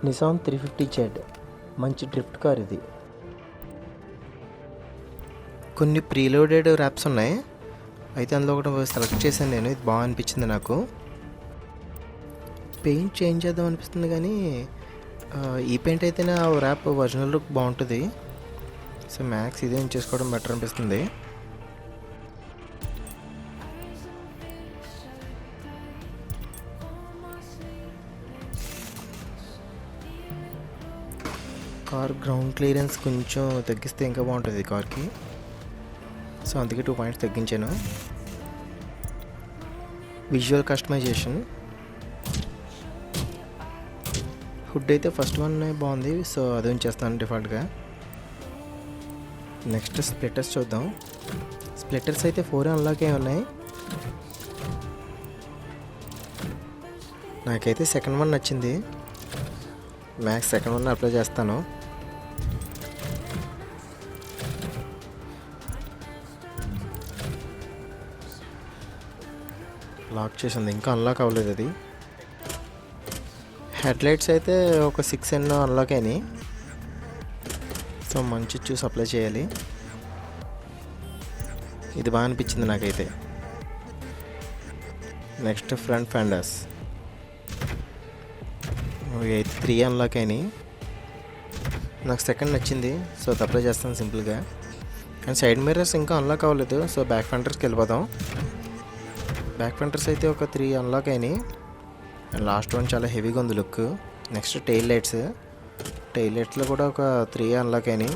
Nissan 350 Z మంచి drift car ఇది. కొన్ని ప్రీలోడెడ్ ర్యాప్స్ ఉన్నాయి, అయితే అందులో ఒకటి సెలెక్ట్ చేశాను నేను. ఇది బాగా అనిపించింది నాకు. పెయింట్ చేంజ్ చేద్దాం అనిపిస్తుంది కానీ ఈ పెయింట్ అయితేనే ఆ ర్యాప్ ఒరిజినల్ లుక్ బాగుంటుంది. సో మ్యాక్స్ ఇదే చేసుకోవడం బెటర్ అనిపిస్తుంది. కార్ గ్రౌండ్ క్లియరెన్స్ కొంచెం తగ్గిస్తే ఇంకా బాగుంటుంది కార్కి. సో అందుకే 2 పాయింట్స్ తగ్గించాను. విజువల్ కస్టమైజేషన్ హుడ్ అయితే ఫస్ట్ వన్ బాగుంది, సో అది ఉంచేస్తాను డిఫాల్ట్గా. నెక్స్ట్ స్ప్లిట్టర్స్ చూద్దాం. స్ప్లిట్టర్స్ అయితే 4 అన్లాక్ ఉన్నాయి. నాకైతే సెకండ్ వన్ నచ్చింది. మ్యాక్స్ సెకండ్ వన్ అప్లై చేస్తాను. లాక్ చేసింది, ఇంకా అన్లాక్ అవ్వలేదు అది. హెడ్లైట్స్ అయితే ఒక 6 ఎన్నో అన్లాక్ అయినాయి. సో మంచి చూసి అప్లై చేయాలి. ఇది బాగా అనిపించింది నాకైతే. నెక్స్ట్ ఫ్రంట్ ఫెండర్స్ 3 అన్లాక్ అయినాయి. నాకు సెకండ్ నచ్చింది, సో అది అప్లై చేస్తాను సింపుల్గా. అండ్ సైడ్ మిర్రర్స్ ఇంకా అన్లాక్ అవ్వలేదు, సో బ్యాక్ ఫెండర్స్కి వెళ్ళిపోదాం. బ్యాక్ ఫెండర్స్ అయితే ఒక 3 అన్లాక్ అయినాయి. అండ్ లాస్ట్ వన్ చాలా హెవీగా ఉంది లుక్. నెక్స్ట్ టెయిల్ లైట్స్లో కూడా ఒక 3 అన్లాక్ అయినాయి.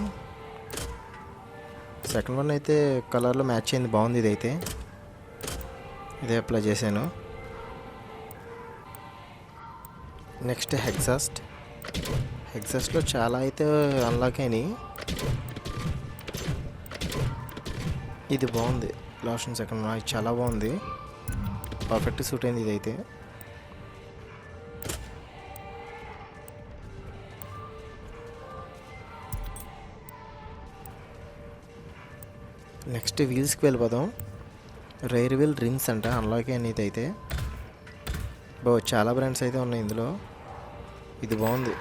సెకండ్ వన్ అయితే కలర్లో మ్యాచ్ అయింది, బాగుంది. ఇదైతే ఇదే అప్లై చేశాను. నెక్స్ట్ హెగ్జాస్ట్లో చాలా అయితే అన్లాక్ అయినాయి. ఇది బాగుంది, లాస్ట్ అండ్ సెకండ్ వన్ చాలా బాగుంది, పర్ఫెక్ట్ సూట్ అయింది ఇదైతే. నెక్స్ట్ వీల్స్కి వెళ్ళిపోదాం. రైర్ వీల్ రిమ్స్ అంట అన్లాక్ అనేది అయితే చాలా బ్రాండ్స్ అయితే ఉన్నాయి ఇందులో. ఇది బాగుంది.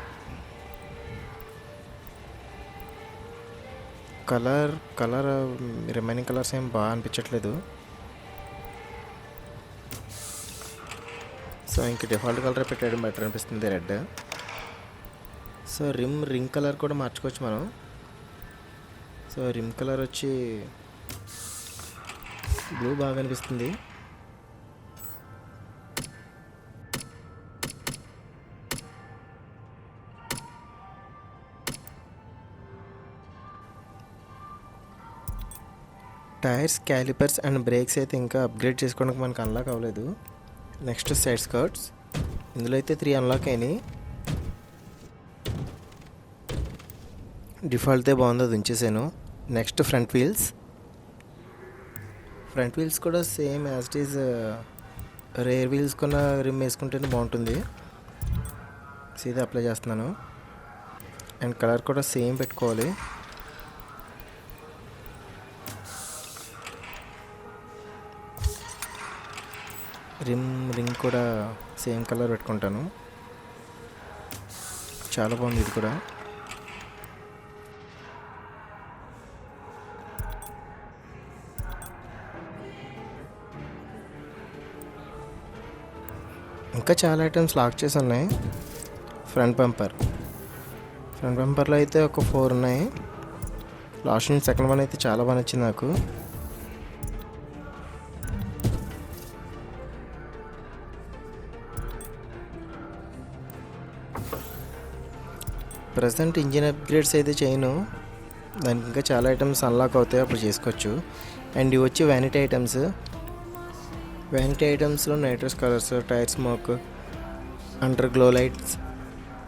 కలర్ రిమైనింగ్ కలర్స్ ఏం బాగా అనిపించట్లేదు. సో ఇంక డిఫాల్ట్ కలర్ పెట్టడం బెటర్ అనిపిస్తుంది, రెడ్. సో రింగ్ కలర్ కూడా మార్చుకోవచ్చు మనం. సో రిమ్ కలర్ వచ్చి బ్లూ బాగా అనిపిస్తుంది. టైర్స్, క్యాలిపర్స్ అండ్ బ్రేక్స్ అయితే ఇంకా అప్గ్రేడ్ చేసుకోవడానికి మనకు అన్లాక్ అవ్వలేదు. నెక్స్ట్ సైడ్ స్కర్ట్స్, ఇందులో అయితే 3 అన్లాక్ అయినాయి. డిఫాల్ట్తే బాగుంది, అది ఉంచేసాను. నెక్స్ట్ ఫ్రంట్ వీల్స్ కూడా same as it is rare wheels కొన్న రిమ్ వేసుకుంటేనే బాగుంటుంది. సీదా అప్లై చేస్తున్నాను. అండ్ కలర్ కూడా సేమ్ పెట్టుకోవాలి. రింగ్ కూడా సేమ్ కలర్ పెట్టుకుంటాను. చాలా బాగుంది ఇది కూడా. ఇంకా చాలా ఐటమ్స్ లాక్ చేసి ఉన్నాయి. ఫ్రంట్ బంపర్లో అయితే ఒక 4 ఉన్నాయి. లాస్ట్ నుంచి సెకండ్ వన్ అయితే చాలా బాగా నచ్చింది నాకు. ప్రజెంట్ ఇంజిన్ అప్గ్రేడ్స్ అయితే చేయను, దానికి ఇంకా చాలా ఐటమ్స్ అన్లాక్ అవుతాయి, అప్పుడు చేసుకోవచ్చు. అండ్ ఇవి వచ్చి వ్యానిటీ ఐటమ్స్లో nitrous colours, tyre smoke, under glow lights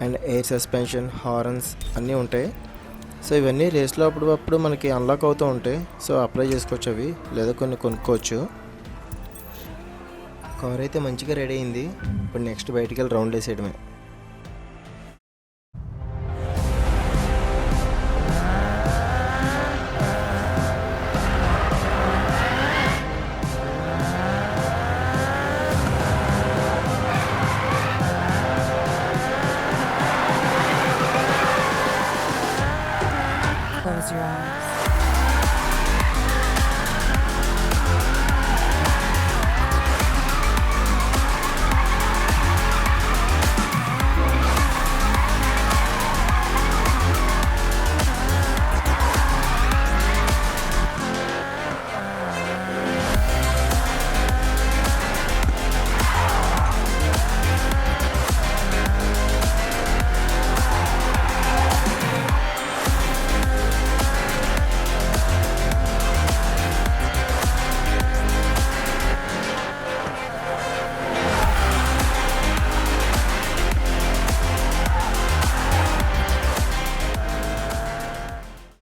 and air suspension, horns అన్నీ ఉంటాయి. సో ఇవన్నీ రేస్లో అప్పుడు మనకి అన్లాక్ అవుతూ ఉంటాయి. సో అప్లై చేసుకోవచ్చు అవి, లేదా కొన్ని కొనుక్కోవచ్చు. కార్ అయితే మంచిగా రెడీ అయింది. ఇప్పుడు నెక్స్ట్ బయటికి వెళ్ళి రౌండ్ వేసేయడమే.